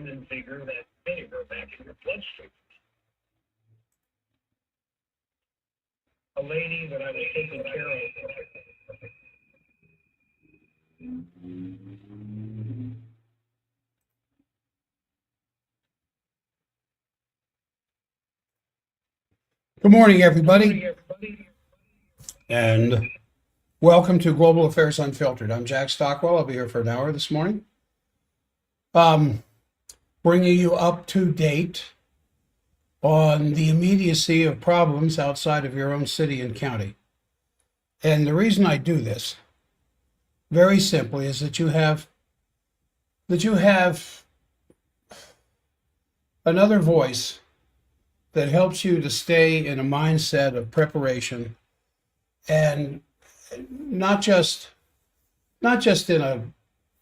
and vigor that vinegar back in your bloodstream. A lady that I was taking care of. Good morning, everybody, and welcome to Global Affairs Unfiltered. I'm Jack Stockwell. I'll be here for an hour this morning, bringing you up to date on the immediacy of problems outside of your own city and county. And the reason I do this, very simply, is that you have another voice that helps you to stay in a mindset of preparation, and not just in a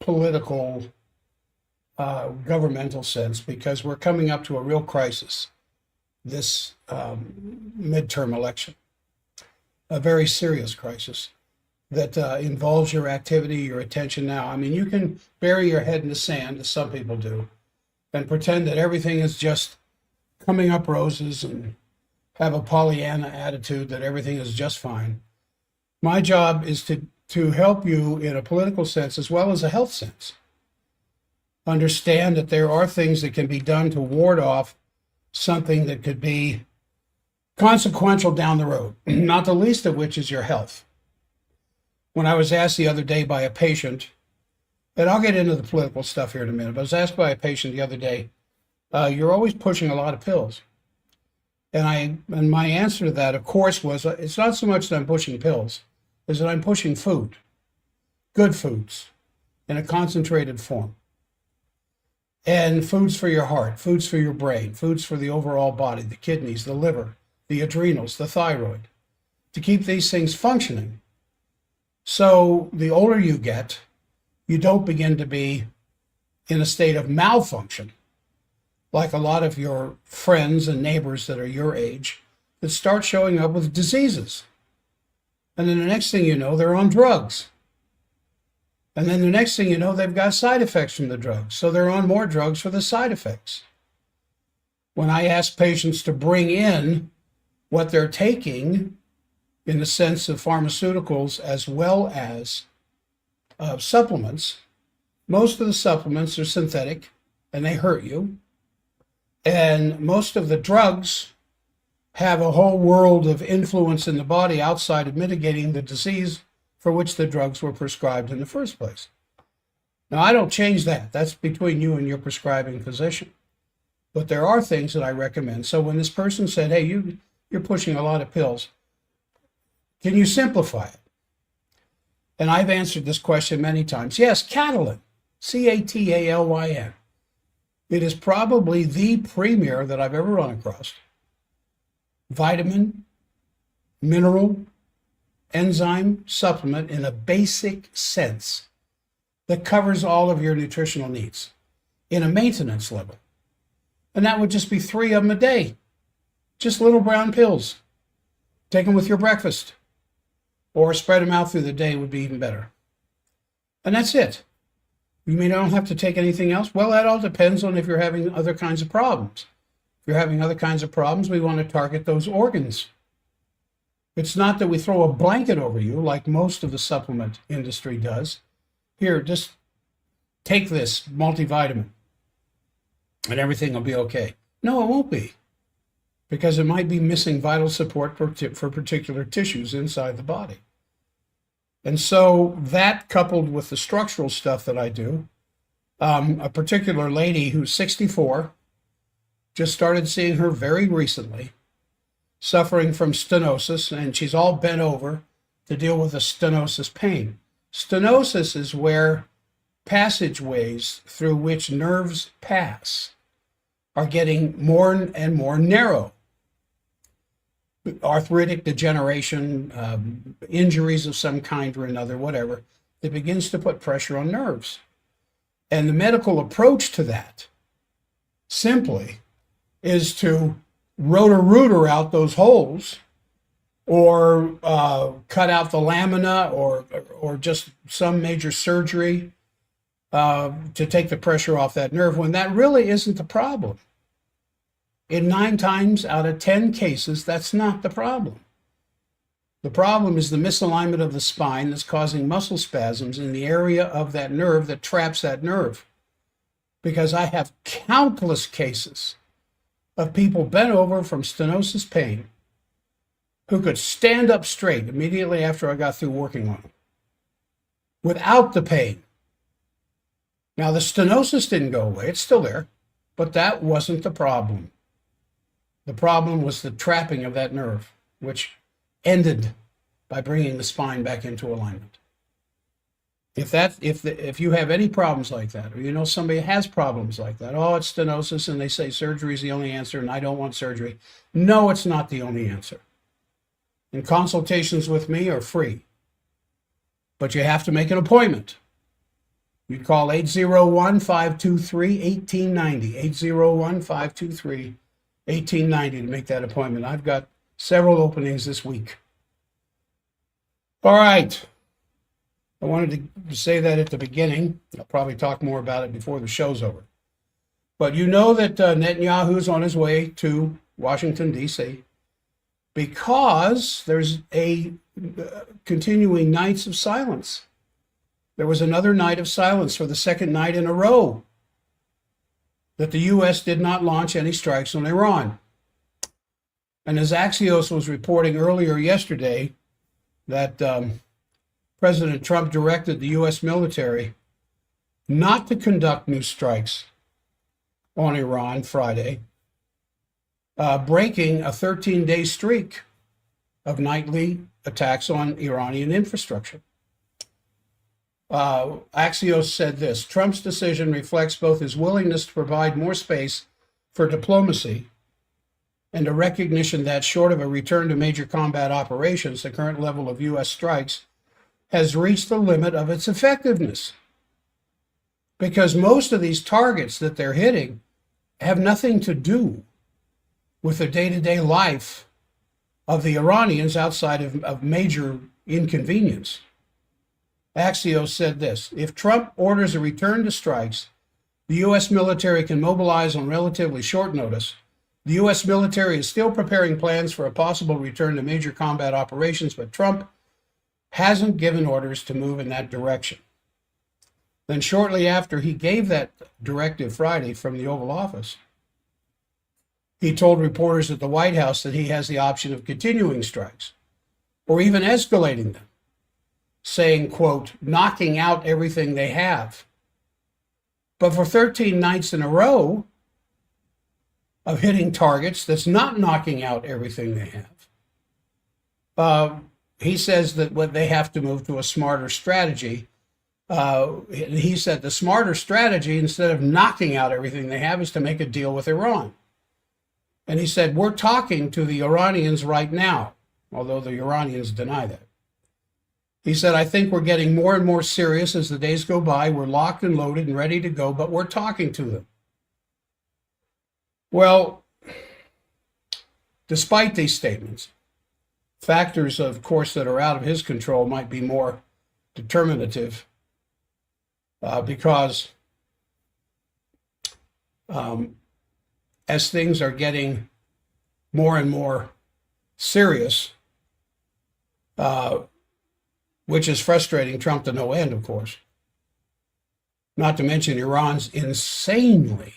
political, governmental sense, because we're coming up to a real crisis this midterm election, a very serious crisis that involves your activity, your attention now. I mean, you can bury your head in the sand, as some people do, and pretend that everything is just coming up roses and have a Pollyanna attitude that everything is just fine. My job is to help you in a political sense as well as a health sense. Understand that there are things that can be done to ward off something that could be consequential down the road, not the least of which is your health. When I was asked the other day by a patient, and I'll get into the political stuff here in a minute, but I was asked by a patient the other day, you're always pushing a lot of pills. And my answer to that, of course, was it's not so much that I'm pushing pills, is that I'm pushing food, good foods, in a concentrated form. And foods for your heart, foods for your brain, foods for the overall body, the kidneys, the liver, the adrenals, the thyroid, to keep these things functioning. So the older you get, you don't begin to be in a state of malfunction, like a lot of your friends and neighbors that are your age that start showing up with diseases. And then the next thing you know, they're on drugs. And then the next thing you know, they've got side effects from the drugs. So they're on more drugs for the side effects. When I ask patients to bring in what they're taking in the sense of pharmaceuticals as well as supplements, most of the supplements are synthetic and they hurt you. And most of the drugs have a whole world of influence in the body outside of mitigating the disease for which the drugs were prescribed in the first place. Now, I don't change that. That's between you and your prescribing physician. But there are things that I recommend. So when this person said, hey, you're pushing a lot of pills, can you simplify it? And I've answered this question many times. Yes, Catalyn, Catalyn. It is probably the premier that I've ever run across. Vitamin, mineral, enzyme supplement in a basic sense that covers all of your nutritional needs in a maintenance level. And that would just be 3 of them a day. Just little brown pills. Take them with your breakfast. Or spread them out through the day would be even better. And that's it. You mean I don't have to take anything else? Well, that all depends on if you're having other kinds of problems. If you're having other kinds of problems, we want to target those organs. It's not that we throw a blanket over you like most of the supplement industry does. Here, just take this multivitamin and everything will be okay. No, it won't be, because it might be missing vital support for particular tissues inside the body. And so that, coupled with the structural stuff that I do, a particular lady who's 64, just started seeing her very recently, suffering from stenosis, and she's all bent over to deal with the stenosis pain. Stenosis is where passageways through which nerves pass are getting more and more narrow. Arthritic degeneration, injuries of some kind or another, whatever, it begins to put pressure on nerves. And the medical approach to that simply is to rotor out those holes, or cut out the lamina, or just some major surgery, to take the pressure off that nerve when that really isn't the problem. In 9 times out of 10 cases, that's not the problem. The problem is the misalignment of the spine that's causing muscle spasms in the area of that nerve that traps that nerve. Because I have countless cases of people bent over from stenosis pain who could stand up straight immediately after I got through working on them without the pain. Now, the stenosis didn't go away. It's still there, but that wasn't the problem. The problem was the trapping of that nerve, which ended by bringing the spine back into alignment. If you have any problems like that, or you know somebody has problems like that, oh, it's stenosis, and they say surgery is the only answer, and I don't want surgery. No, it's not the only answer. And consultations with me are free, but you have to make an appointment. You call 801-523-1890, 801-523-1890 to make that appointment. I've got several openings this week. All right. I wanted to say that at the beginning. I'll probably talk more about it before the show's over. But you know that Netanyahu's on his way to Washington, D.C. because there's a continuing nights of silence. There was another night of silence for the second night in a row that the U.S. did not launch any strikes on Iran. And as Axios was reporting earlier yesterday, that President Trump directed the U.S. military not to conduct new strikes on Iran Friday, breaking a 13-day streak of nightly attacks on Iranian infrastructure. Axios said this: Trump's decision reflects both his willingness to provide more space for diplomacy and a recognition that, short of a return to major combat operations, the current level of U.S. strikes has reached the limit of its effectiveness. Because most of these targets that they're hitting have nothing to do with the day-to-day life of the Iranians outside of major inconvenience. Axios said this: if Trump orders a return to strikes, the U.S. military can mobilize on relatively short notice. The U.S. military is still preparing plans for a possible return to major combat operations, but Trump hasn't given orders to move in that direction. Then shortly after he gave that directive Friday from the Oval Office, he told reporters at the White House that he has the option of continuing strikes or even escalating them, saying, quote, knocking out everything they have. But for 13 nights in a row of hitting targets, that's not knocking out everything they have. He says that what they have to move to a smarter strategy. He said the smarter strategy, instead of knocking out everything they have, is to make a deal with Iran. And he said, we're talking to the Iranians right now, although the Iranians deny that. He said, I think we're getting more and more serious as the days go by. We're locked and loaded and ready to go, but we're talking to them. Well, despite these statements, factors, of course, that are out of his control might be more determinative because as things are getting more and more serious, which is frustrating Trump to no end, of course, not to mention Iran's insanely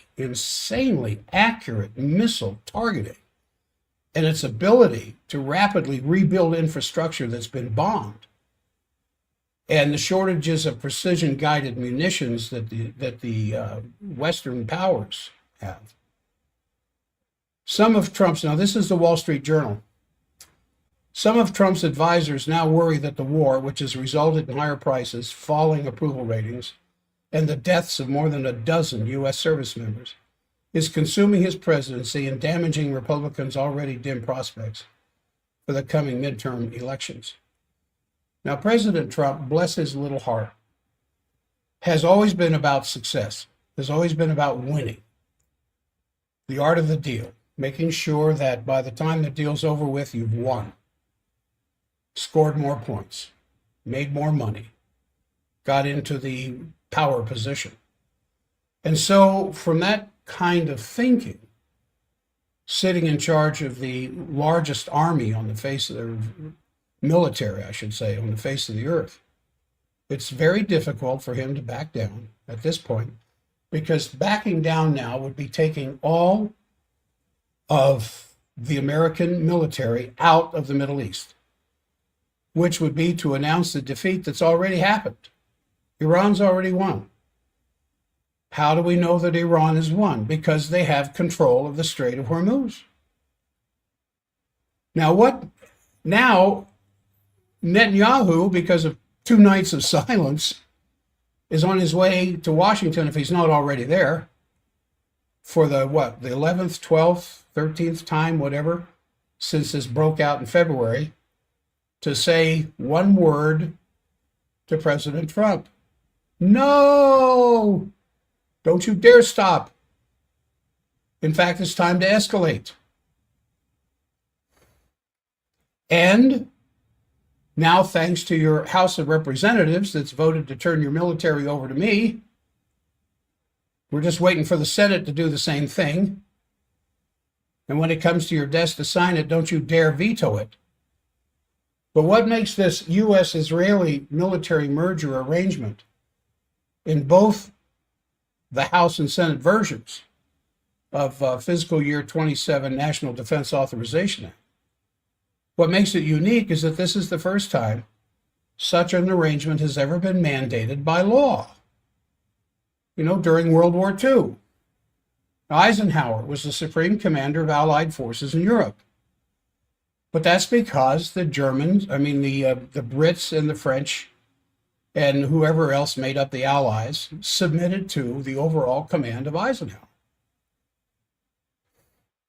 accurate missile targeting and its ability to rapidly rebuild infrastructure that's been bombed, and the shortages of precision-guided munitions that the Western powers have. Some of Trump's, now this is the Wall Street Journal, some of Trump's advisors now worry that the war, which has resulted in higher prices, falling approval ratings, and the deaths of more than a dozen U.S. service members, is consuming his presidency and damaging Republicans' already dim prospects for the coming midterm elections. Now, President Trump, bless his little heart, has always been about success, has always been about winning, the art of the deal, making sure that by the time the deal's over with, you've won, scored more points, made more money, got into the power position. And so from that kind of thinking, sitting in charge of the largest army on the face of the military, I should say, on the face of the earth, it's very difficult for him to back down at this point, because backing down now would be taking all of the American military out of the Middle East, which would be to announce the defeat that's already happened. Iran's already won. How do we know that Iran has won? Because they have control of the Strait of Hormuz. Now Netanyahu, because of 2 nights of silence, is on his way to Washington, if he's not already there, for the 11th, 12th, 13th time, whatever, since this broke out in February, to say one word to President Trump. No! Don't you dare stop. In fact, it's time to escalate. And now, thanks to your House of Representatives that's voted to turn your military over to me, we're just waiting for the Senate to do the same thing. And when it comes to your desk to sign it, don't you dare veto it. But what makes this U.S.-Israeli military merger arrangement in both the House and Senate versions of fiscal year 27 National Defense Authorization Act, what makes it unique is that this is the first time such an arrangement has ever been mandated by law. During World War II, Eisenhower was the supreme commander of Allied forces in Europe. But that's because the Brits and the French and whoever else made up the Allies submitted to the overall command of Eisenhower.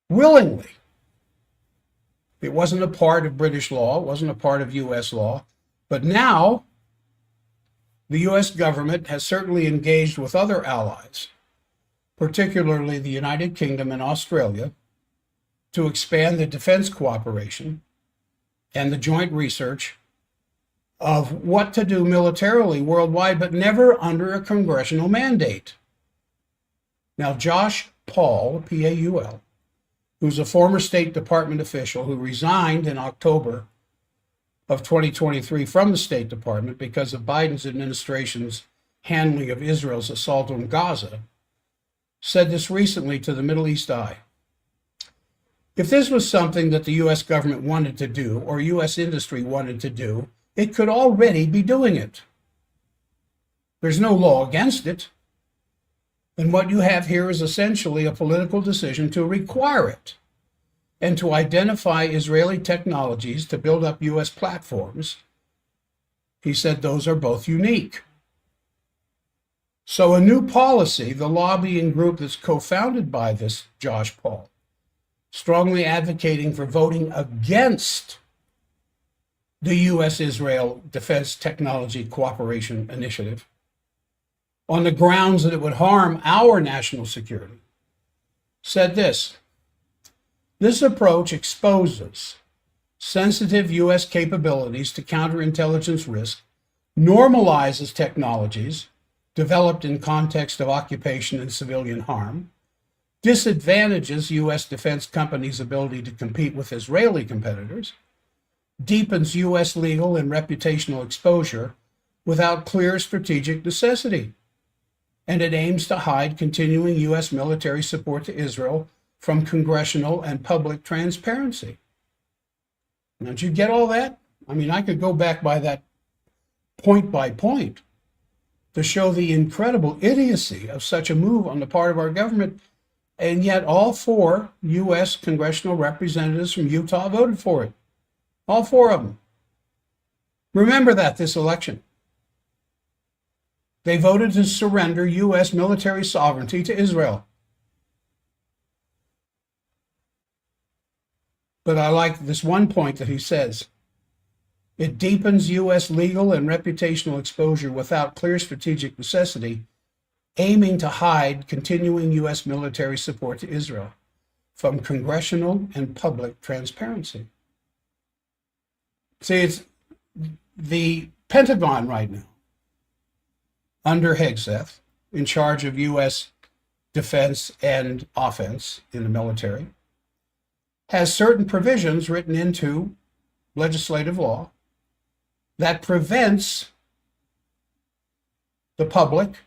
Willingly. It wasn't a part of British law, it wasn't a part of U.S. law, but now the U.S. government has certainly engaged with other allies, particularly the United Kingdom and Australia, to expand the defense cooperation and the joint research of what to do militarily worldwide, but never under a congressional mandate. Now, Josh Paul, P-A-U-L, who's a former State Department official who resigned in October of 2023 from the State Department because of Biden's administration's handling of Israel's assault on Gaza, said this recently to the Middle East Eye. If this was something that the U.S. government wanted to do or U.S. industry wanted to do, it could already be doing it. There's no law against it. And what you have here is essentially a political decision to require it and to identify Israeli technologies to build up U.S. platforms. He said those are both unique. So a new policy, the lobbying group that's co-founded by this Josh Paul, strongly advocating for voting against the U.S.-Israel Defense Technology Cooperation Initiative on the grounds that it would harm our national security, said this: this approach exposes sensitive U.S. capabilities to counterintelligence risk, normalizes technologies developed in context of occupation and civilian harm, disadvantages U.S. defense companies' ability to compete with Israeli competitors, deepens U.S. legal and reputational exposure without clear strategic necessity, and it aims to hide continuing U.S. military support to Israel from congressional and public transparency. Now, did you get all that? I could go back by that point by point to show the incredible idiocy of such a move on the part of our government, and yet all 4 U.S. congressional representatives from Utah voted for it. All 4 of them. Remember that this election. They voted to surrender U.S. military sovereignty to Israel. But I like this one point that he says. It deepens U.S. legal and reputational exposure without clear strategic necessity, aiming to hide continuing U.S. military support to Israel from congressional and public transparency. See, it's the Pentagon right now under Hegseth, in charge of U.S. defense and offense in the military, has certain provisions written into legislative law that prevents the public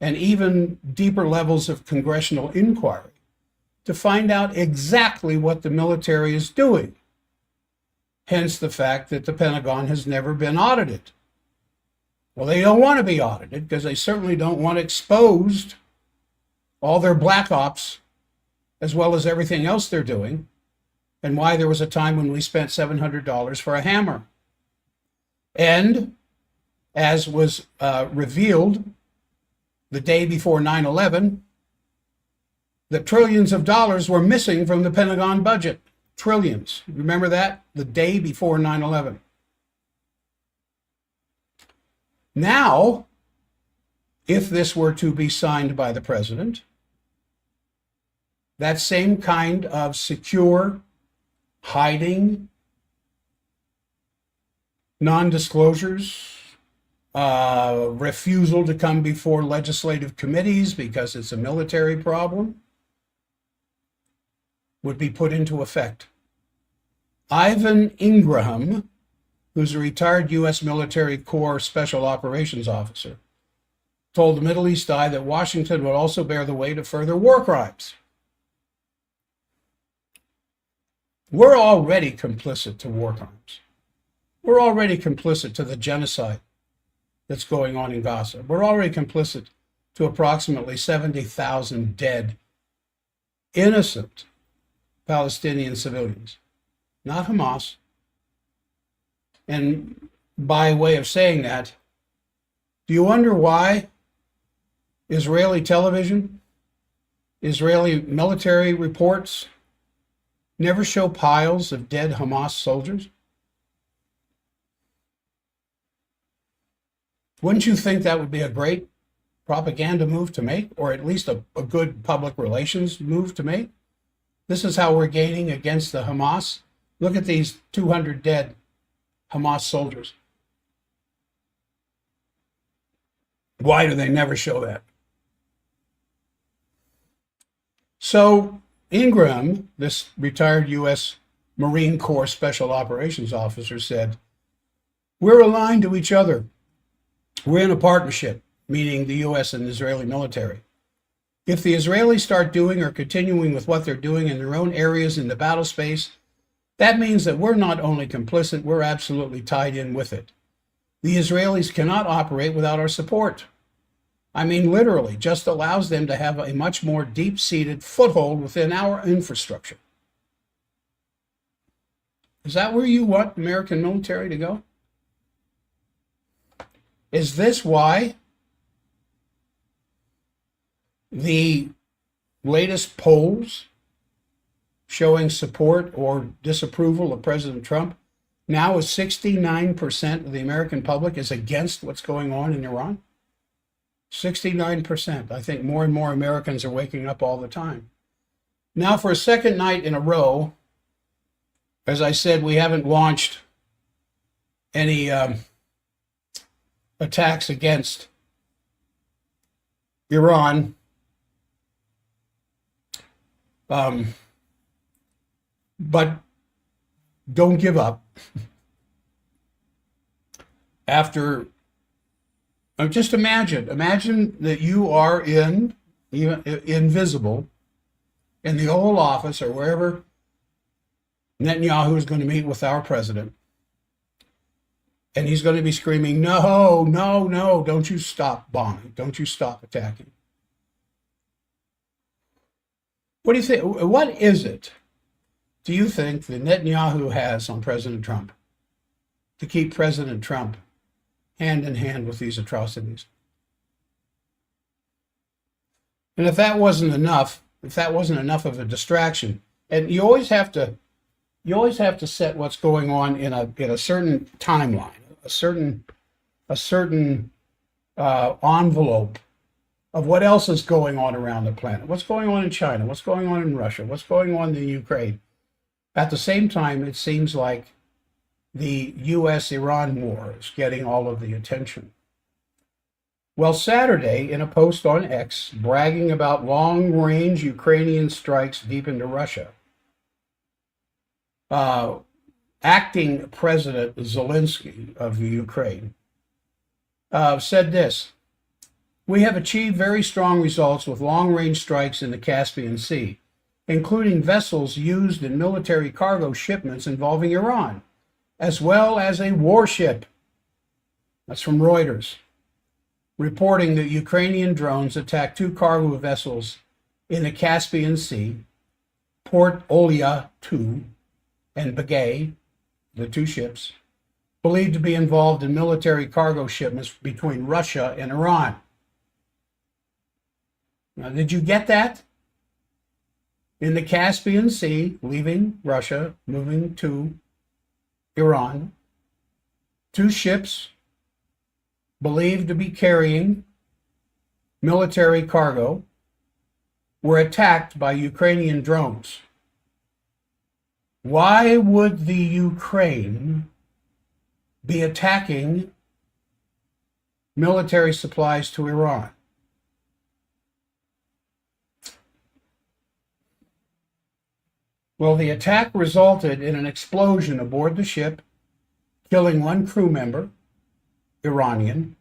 and even deeper levels of congressional inquiry to find out exactly what the military is doing. Hence the fact that the Pentagon has never been audited. Well, they don't want to be audited because they certainly don't want exposed all their black ops as well as everything else they're doing, and why there was a time when we spent $700 for a hammer. And as was revealed the day before 9/11, the trillions of dollars were missing from the Pentagon budget. Trillions. Remember that? The day before 9/11. Now, if this were to be signed by the president, that same kind of secure, hiding, non-disclosures, refusal to come before legislative committees because it's a military problem, would be put into effect. Ivan Ingraham, who's a retired U.S. Military Corps Special Operations Officer, told the Middle East Eye that Washington would also bear the weight of further war crimes. We're already complicit to war crimes. We're already complicit to the genocide that's going on in Gaza. We're already complicit to approximately 70,000 dead, innocent Palestinian civilians, not Hamas. And by way of saying that, do you wonder why Israeli television, Israeli military reports never show piles of dead Hamas soldiers? Wouldn't you think that would be a great propaganda move to make, or at least a good public relations move to make? This is how we're gaining against the Hamas. Look at these 200 dead Hamas soldiers. Why do they never show that? So Ingram, this retired U.S. Marine Corps Special Operations Officer, said, "We're aligned to each other. We're in a partnership," meaning the U.S. and Israeli military. "If the Israelis start doing or continuing with what they're doing in their own areas in the battle space, that means that we're not only complicit, we're absolutely tied in with it. The Israelis cannot operate without our support. I mean, literally, just allows them to have a much more deep-seated foothold within our infrastructure." Is that where you want the American military to go? Is this why the latest polls showing support or disapproval of President Trump now is 69% of the American public is against what's going on in Iran? 69%. I think more and more Americans are waking up all the time. Now, for a second night in a row, as I said, we haven't launched any attacks against Iran. But don't give up. After, just imagine that you are invisible in the Oval Office or wherever Netanyahu is going to meet with our president. And he's going to be screaming, "No, no, no, don't you stop bombing. Don't you stop attacking." What do you think? What is it, do you think, that Netanyahu has on President Trump to keep President Trump hand in hand with these atrocities? And if that wasn't enough of a distraction, and you always have to set what's going on in a certain timeline, a certain envelope of what else is going on around the planet. What's going on in China? What's going on in Russia? What's going on in Ukraine? At the same time, it seems like the U.S.-Iran war is getting all of the attention. Well, Saturday, in a post on X bragging about long-range Ukrainian strikes deep into Russia, acting President Zelensky of Ukraine said this: "We have achieved very strong results with long-range strikes in the Caspian Sea, including vessels used in military cargo shipments involving Iran, as well as a warship." That's from Reuters, reporting that Ukrainian drones attacked two cargo vessels in the Caspian Sea, Port Olia 2 and Begay, the two ships, believed to be involved in military cargo shipments between Russia and Iran. Now, did you get that? In the Caspian Sea, leaving Russia, moving to Iran, two ships believed to be carrying military cargo were attacked by Ukrainian drones. Why would the Ukraine be attacking military supplies to Iran? Well, the attack resulted in an explosion aboard the ship, killing one crew member, Iranian,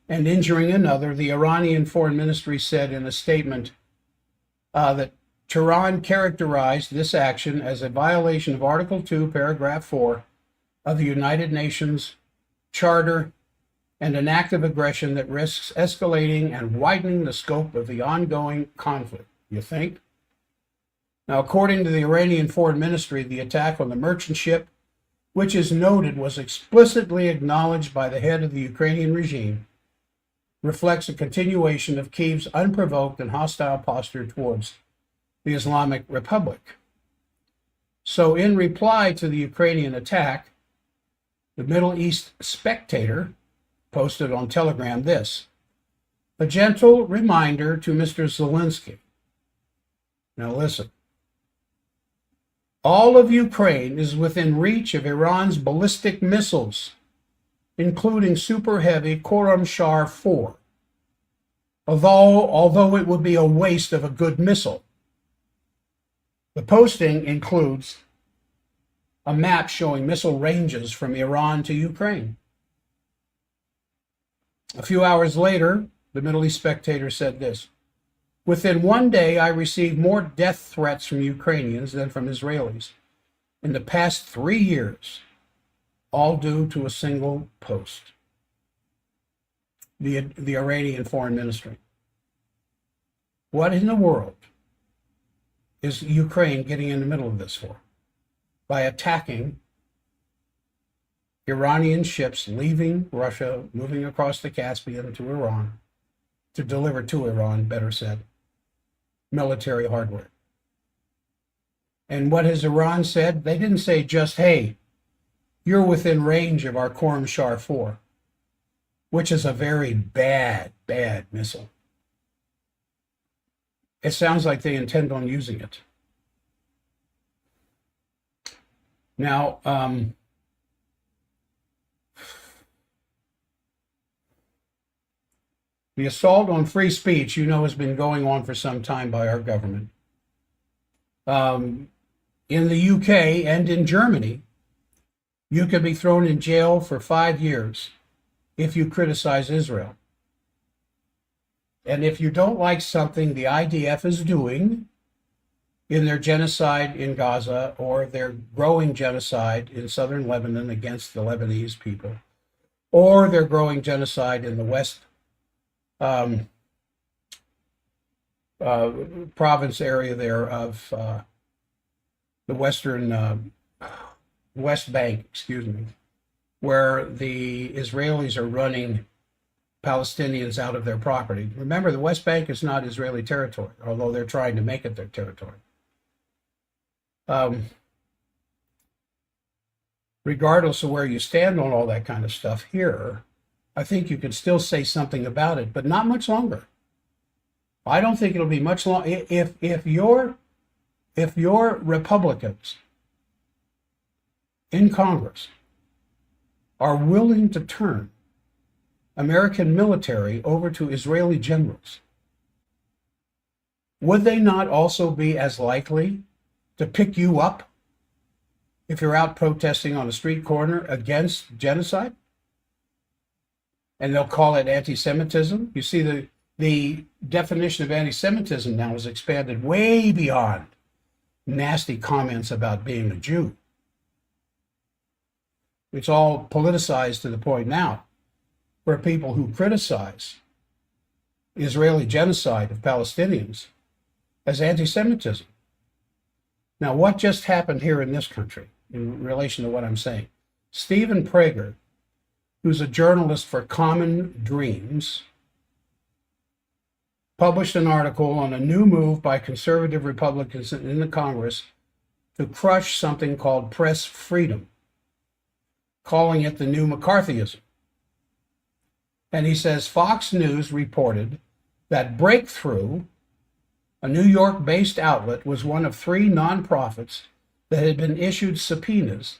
and injuring another. The Iranian Foreign Ministry said in a statement that Tehran characterized this action as a violation of Article 2, Paragraph 4 of the United Nations Charter and an act of aggression that risks escalating and widening the scope of the ongoing conflict. You think? Now, according to the Iranian Foreign Ministry, the attack on the merchant ship, which is noted was explicitly acknowledged by the head of the Ukrainian regime, reflects a continuation of Kyiv's unprovoked and hostile posture towards the Islamic Republic. So, in reply to the Ukrainian attack, the Middle East Spectator posted on Telegram this: "A gentle reminder to Mr. Zelensky." Now listen. "All of Ukraine is within reach of Iran's ballistic missiles, including super heavy Khorramshahr 4, although it would be a waste of a good missile." The posting includes a map showing missile ranges from Iran to Ukraine. A few hours later, the Middle East Spectator said this: "Within one day, I received more death threats from Ukrainians than from Israelis in the past 3 years, all due to a single post." The Iranian Foreign Ministry. What in the world is Ukraine getting in the middle of this for? By attacking Iranian ships leaving Russia, moving across the Caspian to Iran, to deliver to Iran, better said, military hardware. And what has Iran said? They didn't say just, "Hey, you're within range of our Khorramshahr 4, which is a very bad missile. It sounds like they intend on using it. Now, the assault on free speech, has been going on for some time by our government. In the UK and in Germany, you could be thrown in jail for 5 years if you criticize Israel. And if you don't like something the IDF is doing in their genocide in Gaza or their growing genocide in southern Lebanon against the Lebanese people, or their growing genocide in the West province area there of the Western West Bank, where the Israelis are running Palestinians out of their property. Remember, the West Bank is not Israeli territory, although they're trying to make it their territory. Regardless of where you stand on all that kind of stuff here, I think you can still say something about it, but not much longer. I don't think it'll be much long. If your Republicans in Congress are willing to turn American military over to Israeli generals, would they not also be as likely to pick you up if you're out protesting on a street corner against genocide? And they'll call it anti-Semitism. You see, the definition of anti-Semitism now is expanded way beyond nasty comments about being a Jew. It's all politicized to the point now where people who criticize Israeli genocide of Palestinians as anti-Semitism. Now, what just happened here in this country in relation to what I'm saying? Stephen Prager, who's a journalist for Common Dreams, published an article on a new move by conservative Republicans in the Congress to crush something called press freedom, calling it the new McCarthyism. And he says Fox News reported that Breakthrough, a New York-based outlet, was one of 3 nonprofits that had been issued subpoenas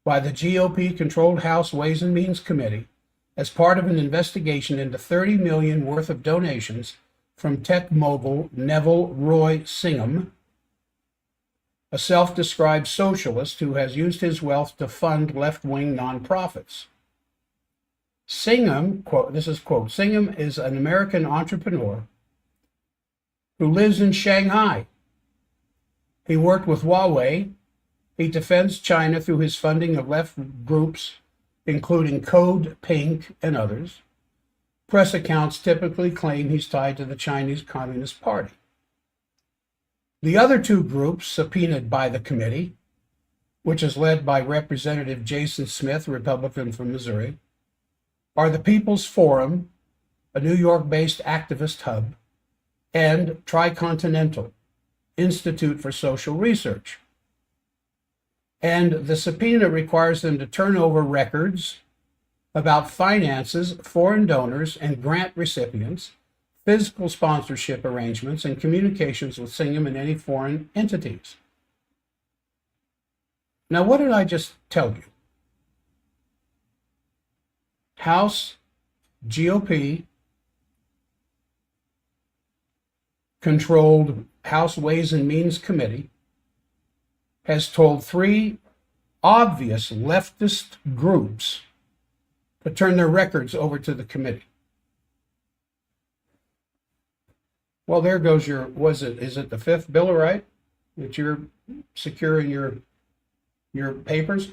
by the GOP-controlled House Ways and Means Committee as part of an investigation into $30 million worth of donations from tech mogul Neville Roy Singham, a self-described socialist who has used his wealth to fund left-wing nonprofits. Singham, quote, this is quote, Singham is an American entrepreneur who lives in Shanghai. He worked with Huawei. He defends China through his funding of left groups, including Code Pink and others. Press accounts typically claim he's tied to the Chinese Communist Party. The other 2 groups subpoenaed by the committee, which is led by Representative Jason Smith, Republican from Missouri, are the People's Forum, a New York-based activist hub, and Tricontinental Institute for Social Research. And the subpoena requires them to turn over records about finances, foreign donors, and grant recipients, physical sponsorship arrangements, and communications with Singham and any foreign entities. Now, what did I just tell you? House GOP controlled House Ways and Means Committee has told 3 obvious leftist groups to turn their records over to the committee. Well, there goes your, is it the 5th Bill of Rights that you're securing your papers?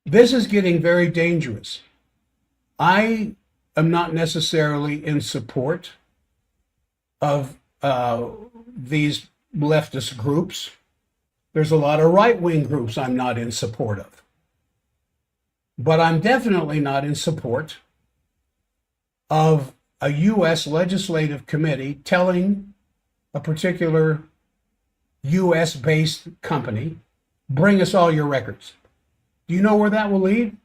This is getting very dangerous. I am not necessarily in support of these leftist groups. There's a lot of right-wing groups I'm not in support of. But I'm definitely not in support of a U.S. legislative committee telling a particular U.S.-based company, bring us all your records. Do you know where that will lead?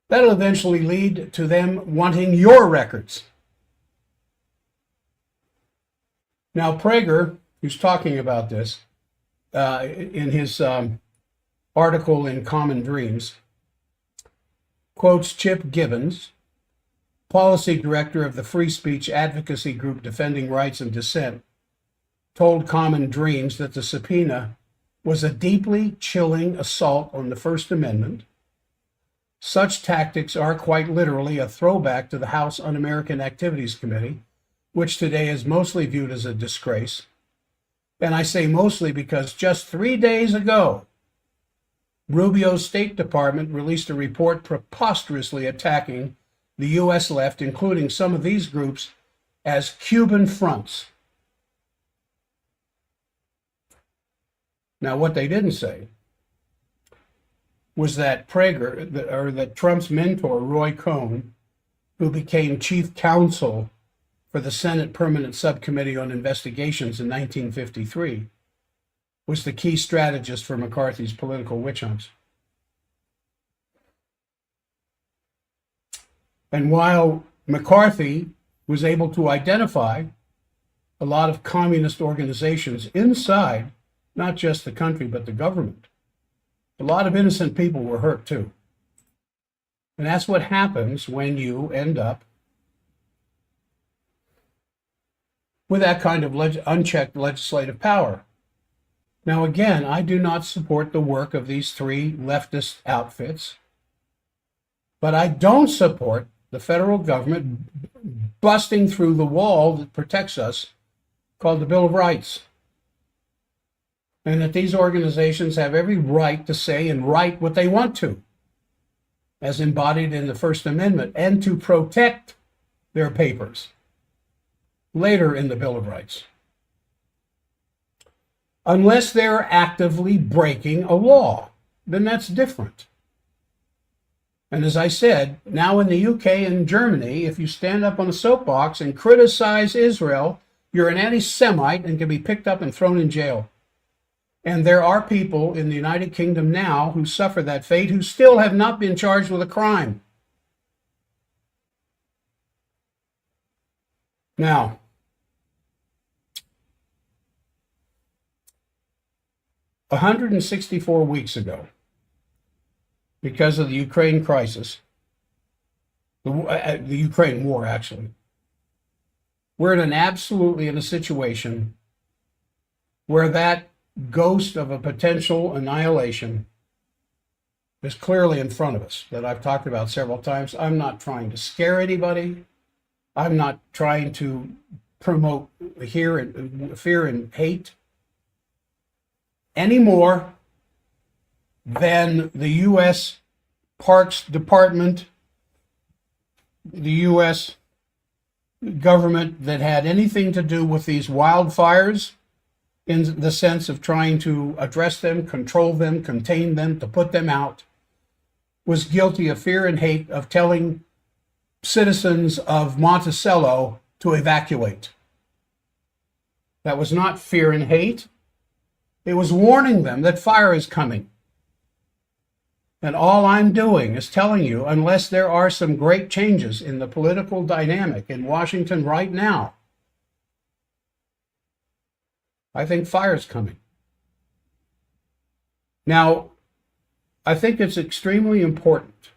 That'll eventually lead to them wanting your records. Now, Prager, who's talking about this in his article in Common Dreams, quotes Chip Gibbons, policy director of the free speech advocacy group Defending Rights and Dissent, told Common Dreams that the subpoena was a deeply chilling assault on the First Amendment. Such tactics are quite literally a throwback to the House Un-American Activities Committee, which today is mostly viewed as a disgrace. And I say mostly because just 3 days ago, Rubio's State Department released a report preposterously attacking the U.S. left, including some of these groups, as Cuban fronts. Now, what they didn't say was that that Trump's mentor, Roy Cohn, who became chief counsel for the Senate Permanent Subcommittee on Investigations in 1953, was the key strategist for McCarthy's political witch hunts. And while McCarthy was able to identify a lot of communist organizations inside not just the country, but the government, A lot of innocent people were hurt too. And that's what happens when you end up with that kind of unchecked legislative power. Now, again, I do not support the work of these three leftist outfits, but I don't support the federal government busting through the wall that protects us, called the Bill of Rights. And that these organizations have every right to say and write what they want to, as embodied in the First Amendment, and to protect their papers later in the Bill of Rights, unless they're actively breaking a law. Then that's different. And as I said, now in the UK and Germany, if you stand up on a soapbox and criticize Israel, you're an anti-Semite and can be picked up and thrown in jail. And there are people in the United Kingdom now who suffer that fate who still have not been charged with a crime. Now, 164 weeks ago, because of the Ukraine crisis, the Ukraine war, actually, we're absolutely in a situation where that ghost of a potential annihilation is clearly in front of us, that I've talked about several times. I'm not trying to scare anybody. I'm not trying to promote fear and hate any more than the U.S. Parks Department, the U.S. government that had anything to do with these wildfires in the sense of trying to address them, control them, contain them, to put them out, was guilty of fear and hate of telling citizens of Monticello to evacuate. That was not fear and hate. It was warning them that fire is coming. And all I'm doing is telling you, unless there are some great changes in the political dynamic in Washington right now, I think fire is coming. Now, I think it's extremely important,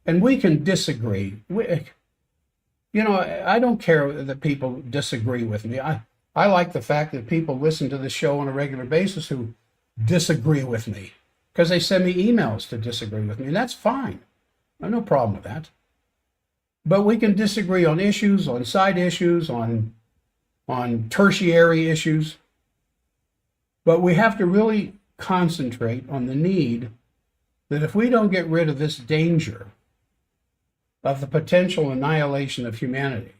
and we can disagree. I don't care that people disagree with me. I like the fact that people listen to the show on a regular basis who disagree with me, because they send me emails to disagree with me, and that's fine. I have no problem with that. But we can disagree on issues, on side issues, on tertiary issues. But we have to really concentrate on the need that if we don't get rid of this danger of the potential annihilation of humanity,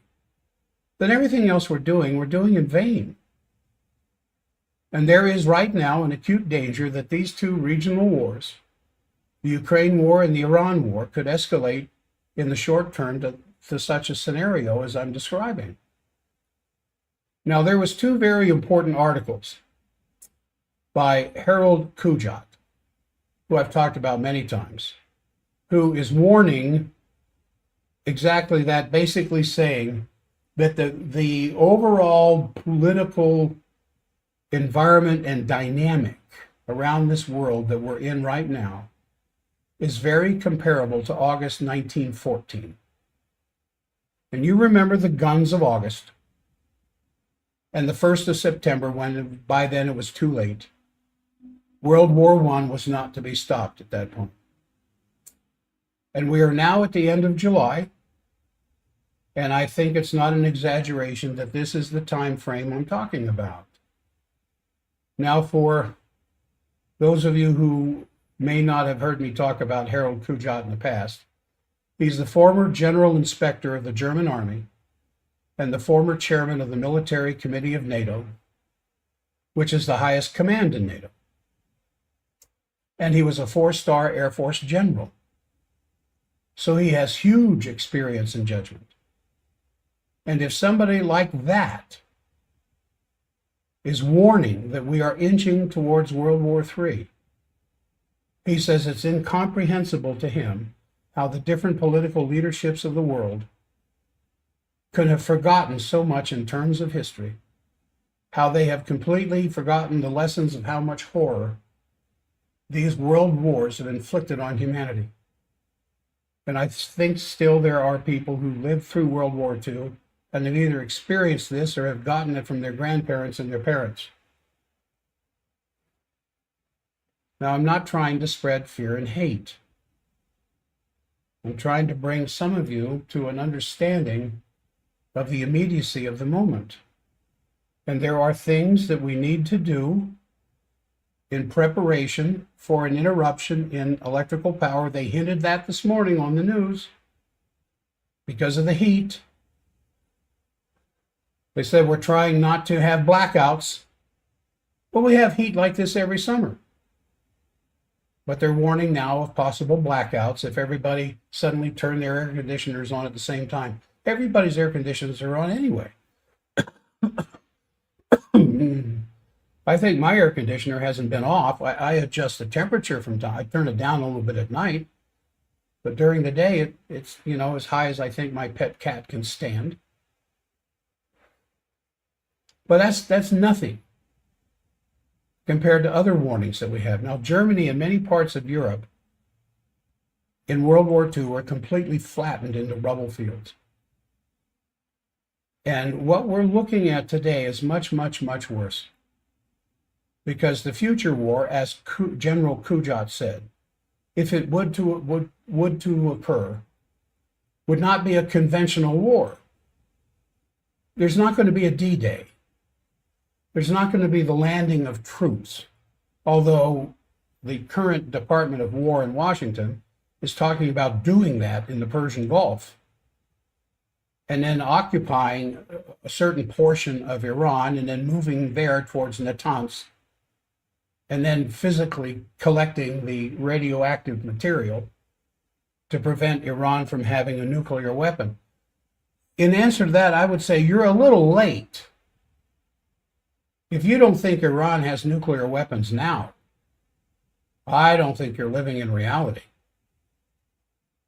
then everything else we're doing in vain. And there is right now an acute danger that these two regional wars, the Ukraine war and the Iran war, could escalate in the short term to such a scenario as I'm describing. Now, there was two very important articles by Harold Kujat, who I've talked about many times, who is warning exactly that, basically saying that the overall political environment and dynamic around this world that we're in right now is very comparable to August 1914. And you remember the guns of August and the 1st of September, when by then it was too late. World War I was not to be stopped at that point. And we are now at the end of July, and I think it's not an exaggeration that this is the time frame I'm talking about. Now, for those of you who may not have heard me talk about Harold Kujat in the past, he's the former General Inspector of the German Army and the former chairman of the Military Committee of NATO, which is the highest command in NATO. And he was a 4-star Air Force general. So he has huge experience and judgment. And if somebody like that is warning that we are inching towards World War III, he says it's incomprehensible to him how the different political leaderships of the world could have forgotten so much in terms of history, how they have completely forgotten the lessons of how much horror these world wars have inflicted on humanity. And I think still there are people who lived through World War II and have either experienced this or have gotten it from their grandparents and their parents. Now, I'm not trying to spread fear and hate. I'm trying to bring some of you to an understanding of the immediacy of the moment. And there are things that we need to do in preparation for an interruption in electrical power. They hinted that this morning on the news because of the heat. They said we're trying not to have blackouts. Well, we have heat like this every summer. But they're warning now of possible blackouts if everybody suddenly turned their air conditioners on at the same time. Everybody's air conditioners are on anyway. I think my air conditioner hasn't been off. I adjust the temperature from time. I turn it down a little bit at night, but during the day, it's as high as I think my pet cat can stand. But that's nothing compared to other warnings that we have. Now, Germany and many parts of Europe in World War II were completely flattened into rubble fields. And what we're looking at today is much, much, much worse. Because the future war, as General Kujat said, if it would to occur, would not be a conventional war. There's not going to be a D-Day. There's not going to be the landing of troops, although the current Department of War in Washington is talking about doing that in the Persian Gulf and then occupying a certain portion of Iran and then moving there towards Natanz and then physically collecting the radioactive material to prevent Iran from having a nuclear weapon. In answer to that, I would say you're a little late. If you don't think Iran has nuclear weapons now, I don't think you're living in reality.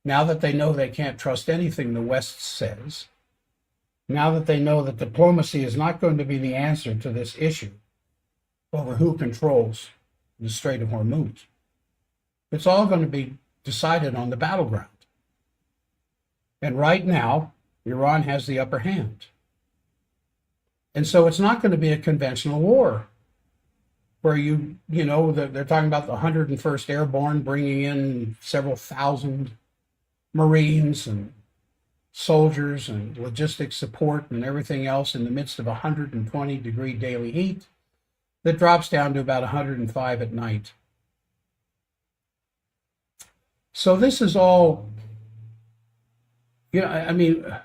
Now that they know they can't trust anything the West says, now that they know that diplomacy is not going to be the answer to this issue over who controls the Strait of Hormuz, it's all going to be decided on the battleground. And right now, Iran has the upper hand. And so it's not going to be a conventional war where they're talking about the 101st Airborne bringing in several thousand Marines and soldiers and logistics support and everything else in the midst of 120-degree daily heat that drops down to about 105 at night. So this is all, a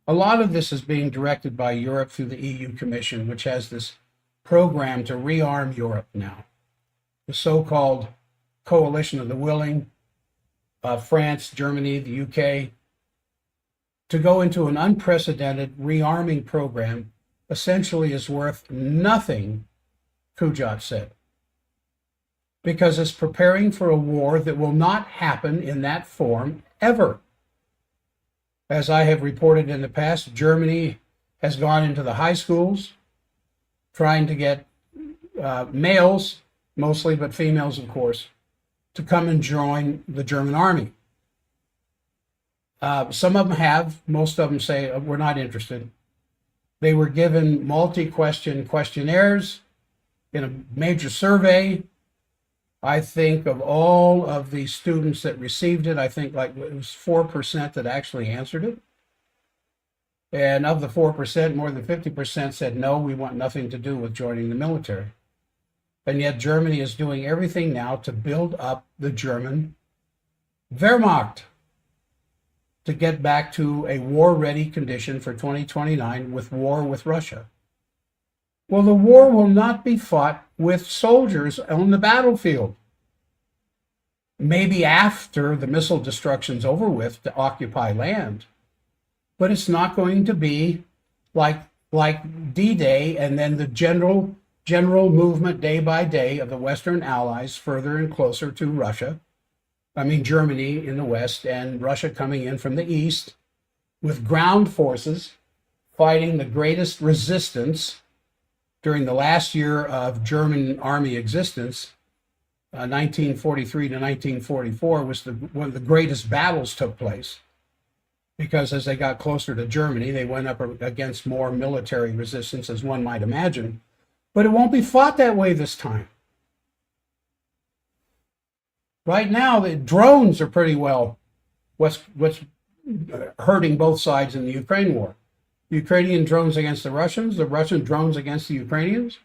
lot of this is being directed by Europe through the EU Commission, which has this program to rearm Europe now. The so-called coalition of the willing, France, Germany, the UK, to go into an unprecedented rearming program essentially is worth nothing, Kujat said, because it's preparing for a war that will not happen in that form ever. As I have reported in the past, Germany has gone into the high schools trying to get males, mostly, but females, of course, to come and join the German army. Some of them have, most of them say, we're not interested. They were given multi-question questionnaires in a major survey. I think of all of the students that received it, I think it was 4% that actually answered it. And of the 4%, more than 50% said, no, we want nothing to do with joining the military. And yet Germany is doing everything now to build up the German Wehrmacht to get back to a war-ready condition for 2029 with war with Russia. Well, the war will not be fought with soldiers on the battlefield. Maybe after the missile destruction's over with to occupy land, but it's not going to be like D-Day and then the general movement day by day of the Western allies further and closer to Russia. Germany in the West and Russia coming in from the East with ground forces fighting the greatest resistance during the last year of German army existence 1943 to 1944 was one of the greatest battles took place, because as they got closer to Germany, they went up against more military resistance, as one might imagine. But it won't be fought that way this time. Right now, the drones are pretty well what's hurting both sides in the Ukraine war. Ukrainian drones against the Russian drones against the Ukrainians.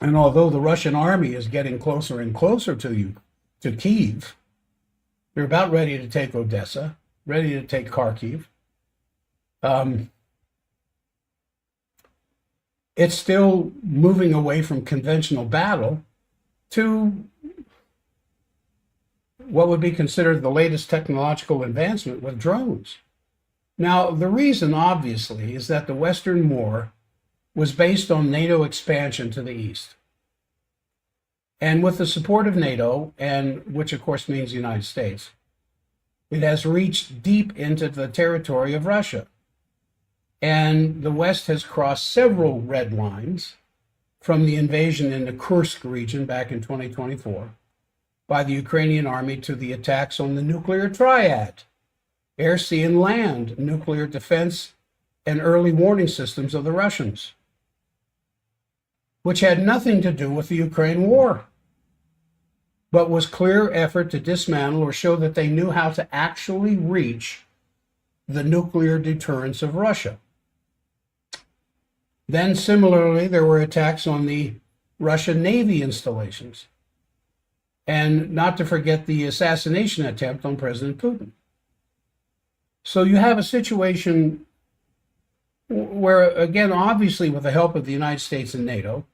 And although the Russian army is getting closer and closer to Kyiv, they're about ready to take Odessa, ready to take Kharkiv. It's still moving away from conventional battle to what would be considered the latest technological advancement with drones. Now, the reason, obviously, is that the Western war was based on NATO expansion to the east. And with the support of NATO, and which of course means the United States, it has reached deep into the territory of Russia. And the West has crossed several red lines, from the invasion in the Kursk region back in 2024 by the Ukrainian army to the attacks on the nuclear triad, air, sea, and land, nuclear defense, and early warning systems of the Russians, which had nothing to do with the Ukraine war, but was clear effort to dismantle or show that they knew how to actually reach the nuclear deterrence of Russia. Then similarly, there were attacks on the Russian Navy installations, and not to forget the assassination attempt on President Putin. So you have a situation where, again, obviously with the help of the United States and NATO,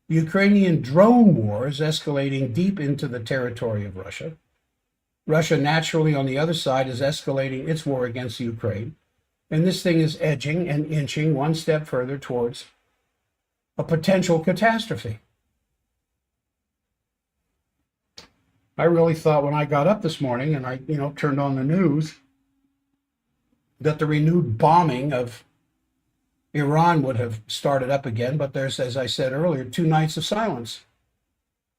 Ukrainian drone war is escalating deep into the territory of Russia. Russia, naturally, on the other side, is escalating its war against Ukraine. And this thing is edging and inching one step further towards a potential catastrophe. I really thought when I got up this morning and I, turned on the news, that the renewed bombing of Iran would have started up again. But there's, as I said earlier, 2 nights of silence,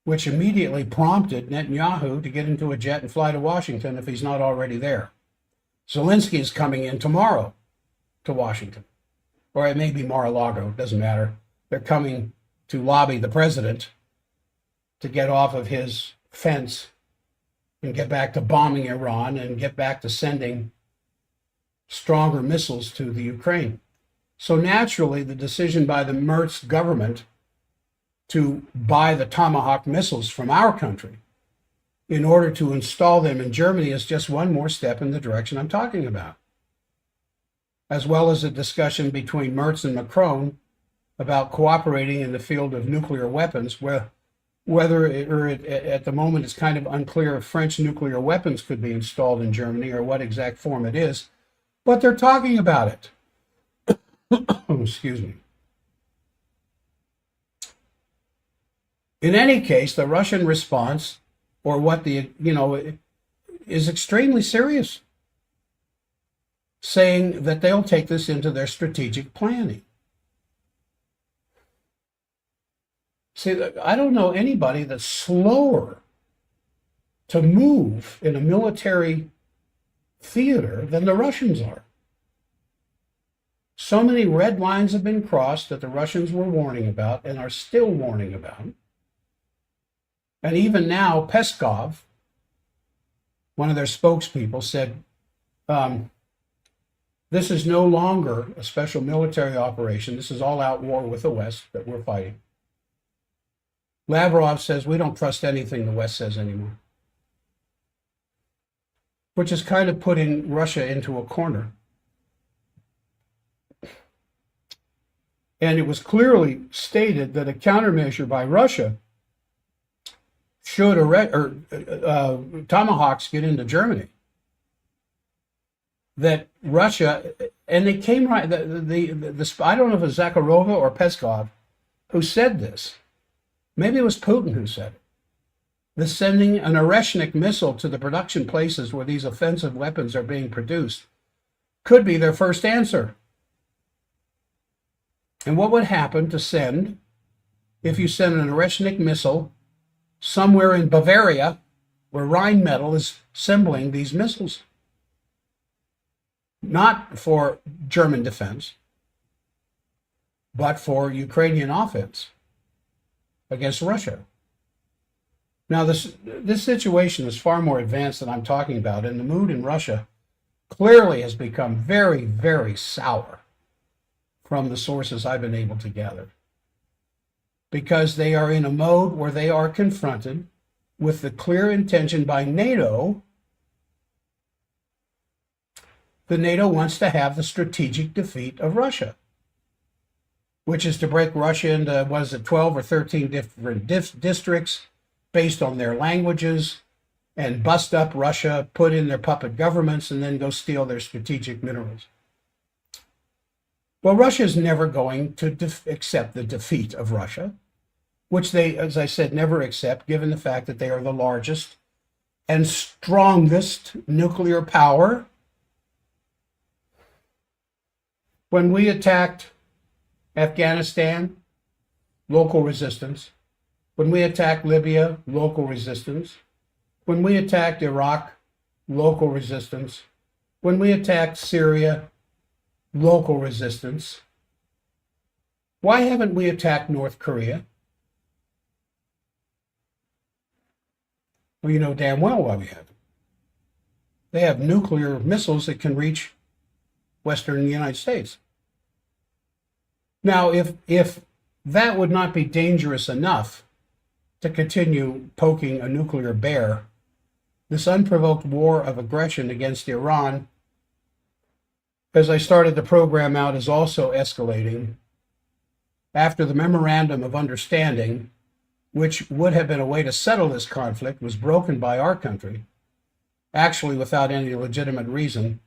which immediately prompted Netanyahu to get into a jet and fly to Washington if he's not already there. Zelensky is coming in tomorrow to Washington, or it may be Mar-a-Lago, doesn't matter. They're coming to lobby the president to get off of his fence and get back to bombing Iran and get back to sending stronger missiles to the Ukraine. So naturally, the decision by the Merz government to buy the Tomahawk missiles from our country in order to install them in Germany is just one more step in the direction I'm talking about, as well as a discussion between Merz and Macron about cooperating in the field of nuclear weapons, whether at the moment it's kind of unclear if French nuclear weapons could be installed in Germany or what exact form it is, but they're talking about it. Excuse me. In any case, the Russian response, or what is extremely serious, saying that they'll take this into their strategic planning. See, I don't know anybody that's slower to move in a military theater than the Russians are. So many red lines have been crossed that the Russians were warning about and are still warning about. And even now, Peskov, one of their spokespeople, said, this is no longer a special military operation. This is all-out war with the West that we're fighting. Lavrov says, we don't trust anything the West says anymore, which is kind of putting Russia into a corner. And it was clearly stated that a countermeasure by Russia, should Tomahawks get into Germany, that Russia, and they came right, I don't know if it was Zakharova or Peskov who said this. Maybe it was Putin who said it. The sending an Oreshnik missile to the production places where these offensive weapons are being produced could be their first answer. And what would happen to send if you send an Oreshnik missile somewhere in Bavaria where Rheinmetall is assembling these missiles? Not for German defense, but for Ukrainian offense against Russia. Now, this situation is far more advanced than I'm talking about, and the mood in Russia clearly has become very, very sour from the sources I've been able to gather, because they are in a mode where they are confronted with the clear intention by NATO. The NATO wants to have the strategic defeat of Russia, which is to break Russia into, 12 or 13 different districts based on their languages, and bust up Russia, put in their puppet governments, and then go steal their strategic minerals. Well, Russia is never going to accept the defeat of Russia, which they, as I said, never accept, given the fact that they are the largest and strongest nuclear power. When we attacked Afghanistan, local resistance. When we attacked Libya, local resistance. When we attacked Iraq, local resistance. When we attacked Syria, local resistance. Why haven't we attacked North Korea? Well, you know damn well why we haven't. They have nuclear missiles that can reach Western United States. Now, if that would not be dangerous enough to continue poking a nuclear bear, this unprovoked war of aggression against Iran, as I started the program out, is also escalating after the memorandum of understanding, which would have been a way to settle this conflict, was broken by our country, actually without any legitimate reason.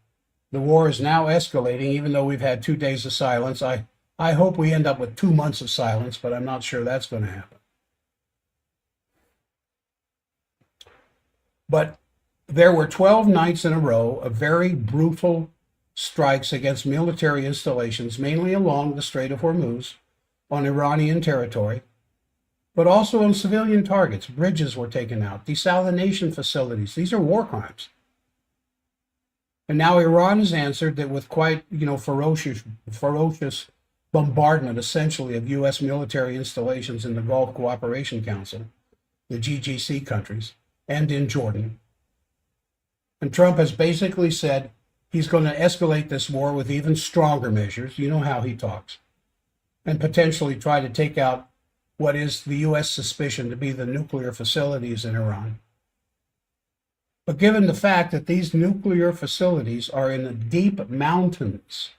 The war is now escalating, even though we've had 2 days of silence. I hope we end up with 2 months of silence, but I'm not sure that's going to happen. But there were 12 nights in a row of very brutal strikes against military installations, mainly along the Strait of Hormuz, on Iranian territory, but also on civilian targets. Bridges were taken out, desalination facilities. These are war crimes. And now Iran has answered that with quite, ferocious bombardment, essentially, of U.S. military installations in the Gulf Cooperation Council, the GCC countries, and in Jordan. And Trump has basically said he's going to escalate this war with even stronger measures. You know how he talks. And potentially try to take out what is the U.S. suspicion to be the nuclear facilities in Iran. But given the fact that these nuclear facilities are in the deep mountains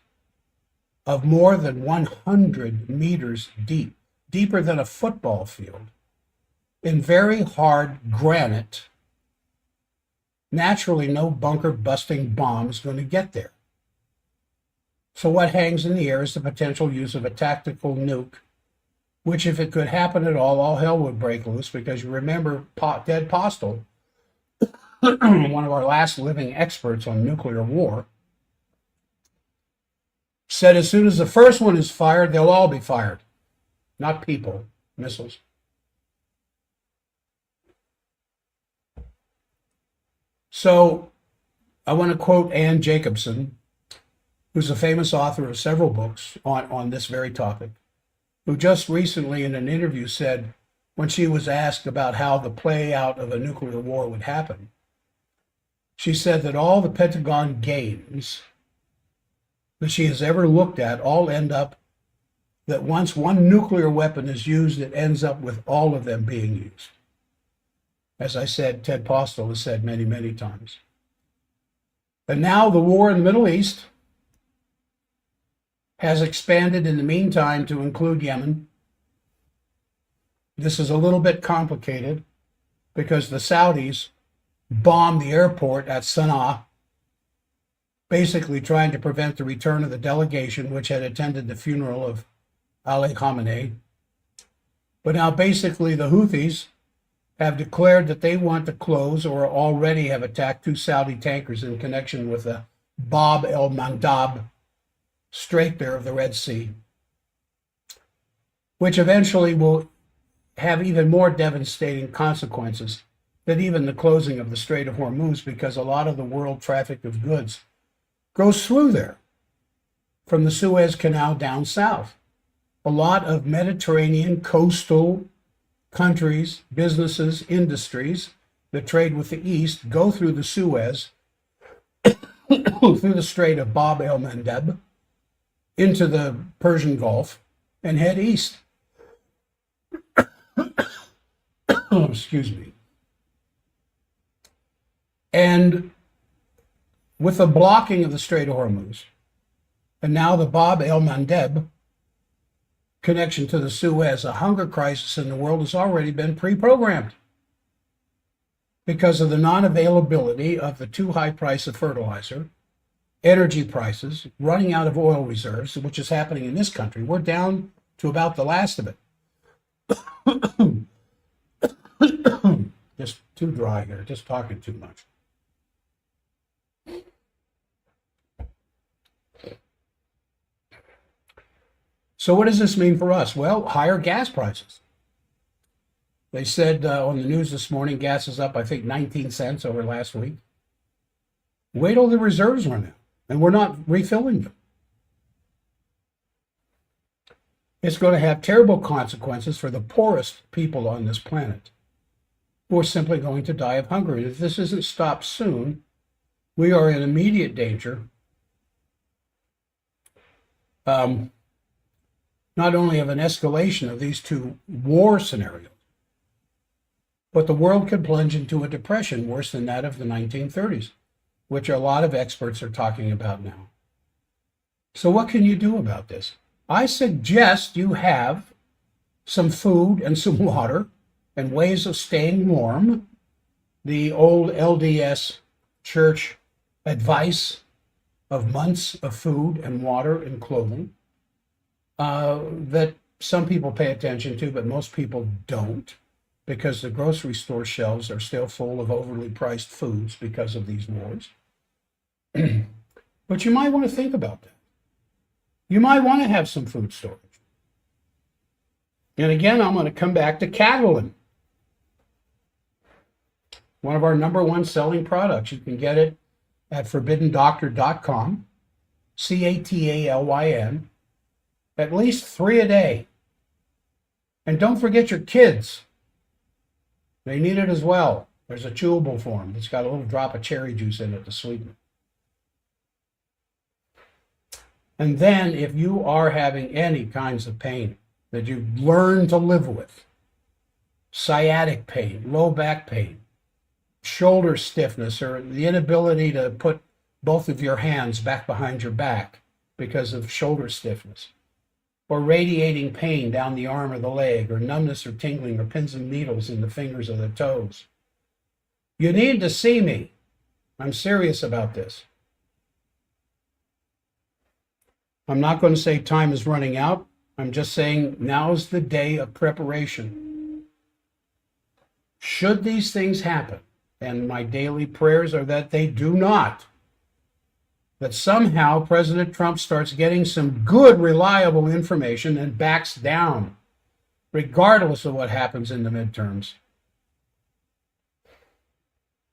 of more than 100 meters deep, deeper than a football field, in very hard granite, naturally no bunker-busting bomb is going to get there. So what hangs in the air is the potential use of a tactical nuke, which, if it could happen at all hell would break loose, because you remember Ted Postel, one of our last living experts on nuclear war, said as soon as the first one is fired, they'll all be fired. Not people, missiles. So I want to quote Anne Jacobson, who's a famous author of several books on this very topic, who just recently in an interview said, when she was asked about how the play out of a nuclear war would happen, she said that all the Pentagon games that she has ever looked at all end up that once one nuclear weapon is used, it ends up with all of them being used. As I said, Ted Postel has said many, many times. And now the war in the Middle East has expanded in the meantime to include Yemen. This is a little bit complicated because the Saudis bombed the airport at Sana'a, basically trying to prevent the return of the delegation which had attended the funeral of Ali Khamenei. But now basically the Houthis have declared that they want to close, or already have attacked, 2 Saudi tankers in connection with the Bab el-Mandab Strait there of the Red Sea, which eventually will have even more devastating consequences than even the closing of the Strait of Hormuz, because a lot of the world traffic of goods goes through there from the Suez Canal down south. A lot of Mediterranean coastal countries, businesses, industries that trade with the East go through the Suez, through the Strait of Bab el Mandeb, into the Persian Gulf, and head east. Excuse me. And with the blocking of the Strait of Hormuz, and now the Bab el Mandeb connection to the Suez, a hunger crisis in the world has already been pre-programmed because of the non-availability of the too high price of fertilizer, energy prices, running out of oil reserves, which is happening in this country. We're down to about the last of it. Just too dry here, just talking too much. So what does this mean for us? Well, higher gas prices. They said on the news this morning, gas is up, I think, 19 cents over last week. Wait till the reserves run out, and we're not refilling them. It's going to have terrible consequences for the poorest people on this planet, who are simply going to die of hunger. And if this isn't stopped soon, we are in immediate danger, not only of an escalation of these two war scenarios, but the world could plunge into a depression worse than that of the 1930s, which a lot of experts are talking about now. So what can you do about this? I suggest you have some food and some water and ways of staying warm. The old LDS church advice of months of food and water and clothing that some people pay attention to, but most people don't, because the grocery store shelves are still full of overly priced foods because of these wars. But you might want to think about that. You might want to have some food storage. And again, I'm going to come back to Catalin, one of our #1 selling products. You can get it at forbiddendoctor.com, CATALYN, at least 3 a day. And don't forget your kids. They need it as well. There's a chewable form. It's got a little drop of cherry juice in it to sweeten it. And then if you are having any kinds of pain that you've learned to live with, sciatic pain, low back pain, shoulder stiffness, or the inability to put both of your hands back behind your back because of shoulder stiffness, or radiating pain down the arm or the leg, or numbness or tingling, or pins and needles in the fingers or the toes, you need to see me. I'm serious about this. I'm not going to say time is running out. I'm just saying now's the day of preparation. Should these things happen, and my daily prayers are that they do not, that somehow President Trump starts getting some good, reliable information and backs down, regardless of what happens in the midterms.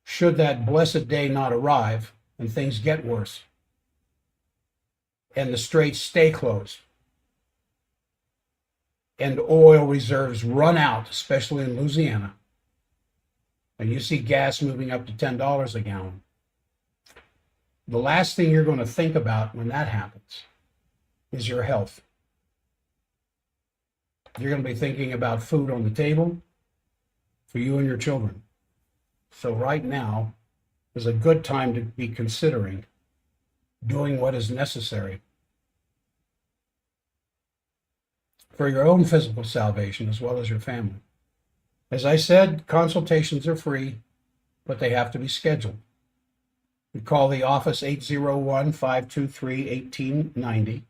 Should that blessed day not arrive and things get worse, and the straits stay closed, and oil reserves run out, especially in Louisiana, and you see gas moving up to $10 a gallon, the last thing you're going to think about when that happens is your health. You're going to be thinking about food on the table for you and your children. So right now is a good time to be considering doing what is necessary for your own physical salvation as well as your family. As I said, consultations are free, but they have to be scheduled. You call the office 801-523-1890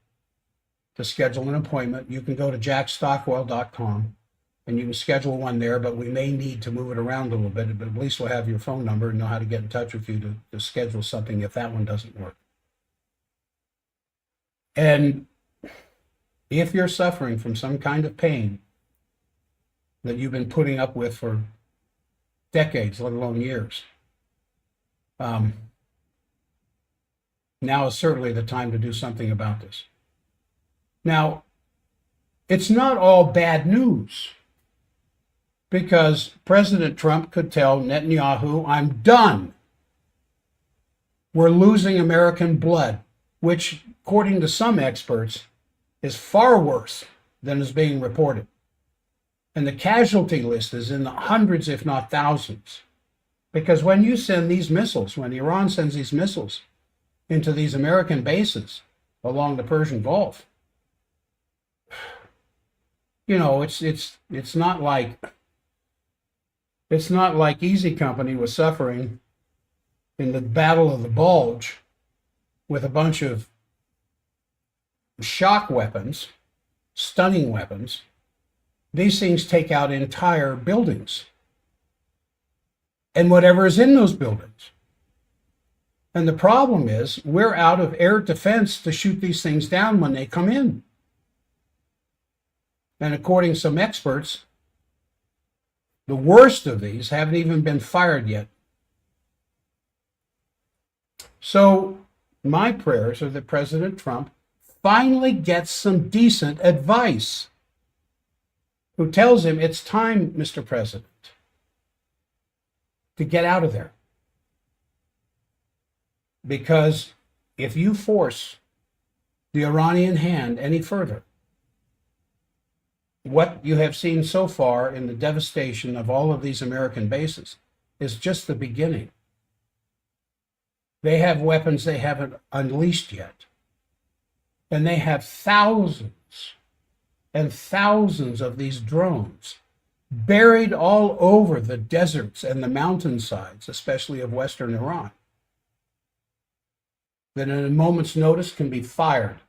to schedule an appointment. You can go to jackstockwell.com and you can schedule one there, but we may need to move it around a little bit, but at least we'll have your phone number and know how to get in touch with you to schedule something if that one doesn't work. And if you're suffering from some kind of pain, that you've been putting up with for decades, let alone years. Now is certainly the time to do something about this. Now, it's not all bad news, because President Trump could tell Netanyahu, I'm done. We're losing American blood, which, according to some experts, is far worse than is being reported. And the casualty list is in the hundreds, if not thousands. Because when you send these missiles, when Iran sends these missiles into these American bases along the Persian Gulf, you know, it's not like Easy Company was suffering in the Battle of the Bulge with a bunch of shock weapons, stunning weapons. These things take out entire buildings and whatever is in those buildings. And the problem is we're out of air defense to shoot these things down when they come in. And according to some experts, the worst of these haven't even been fired yet. So my prayers are that President Trump finally gets some decent advice, who tells him it's time, Mr. President, to get out of there. Because if you force the Iranian hand any further, what you have seen so far in the devastation of all of these American bases is just the beginning. They have weapons they haven't unleashed yet. And they have thousands and thousands of these drones buried all over the deserts and the mountainsides, especially of Western Iran, that in a moment's notice can be fired.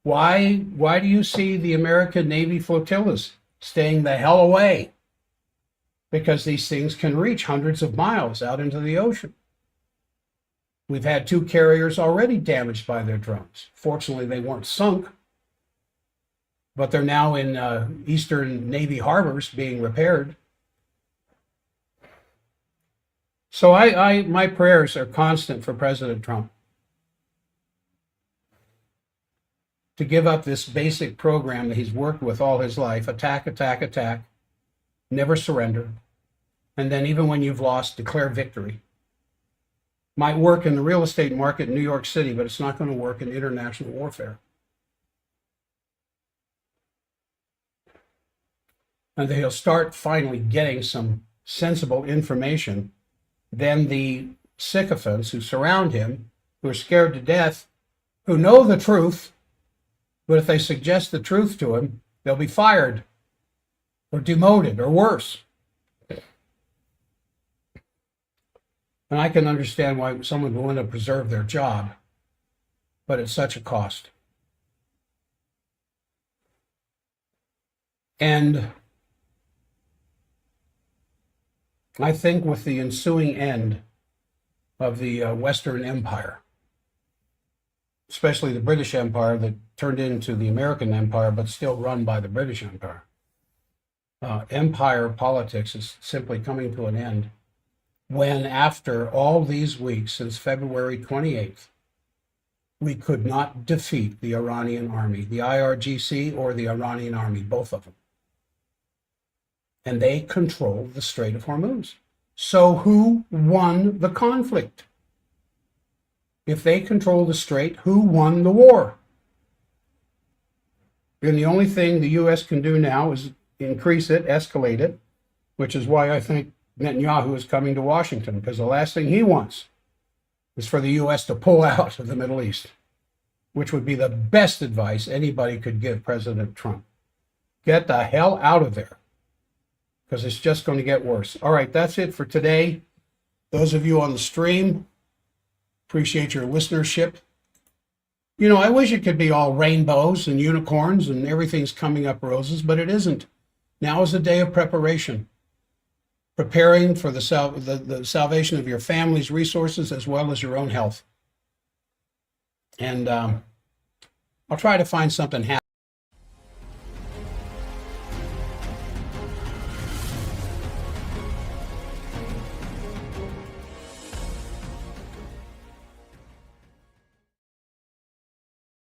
Why do you see the American Navy flotillas staying the hell away? Because these things can reach hundreds of miles out into the ocean. We've had 2 carriers already damaged by their drones. Fortunately, they weren't sunk, but they're now in Eastern Navy harbors being repaired. So my prayers are constant for President Trump to give up this basic program that he's worked with all his life: attack, attack, attack, never surrender, and then even when you've lost, declare victory. Might work in the real estate market in New York City, but it's not going to work in international warfare. And he'll start finally getting some sensible information. Then the sycophants who surround him, who are scared to death, who know the truth, but if they suggest the truth to him, they'll be fired or demoted or worse. And I can understand why someone would want to preserve their job, but at such a cost. And I think with the ensuing end of the Western Empire, especially the British Empire that turned into the American Empire, but still run by the British Empire, empire politics is simply coming to an end. When after all these weeks, since February 28th, we could not defeat the Iranian army, the IRGC or the Iranian army, both of them. And they control the Strait of Hormuz. So who won the conflict? If they control the strait, who won the war? And the only thing the U.S. can do now is increase it, escalate it, which is why I think Netanyahu is coming to Washington, because the last thing he wants is for the U.S. to pull out of the Middle East, which would be the best advice anybody could give President Trump. Get the hell out of there, because it's just going to get worse. All right, that's it for today. Those of you on the stream, appreciate your listenership. You know, I wish it could be all rainbows and unicorns and everything's coming up roses, but it isn't. Now is a day of preparation. Preparing for the salvation of your family's resources as well as your own health. And I'll try to find something happy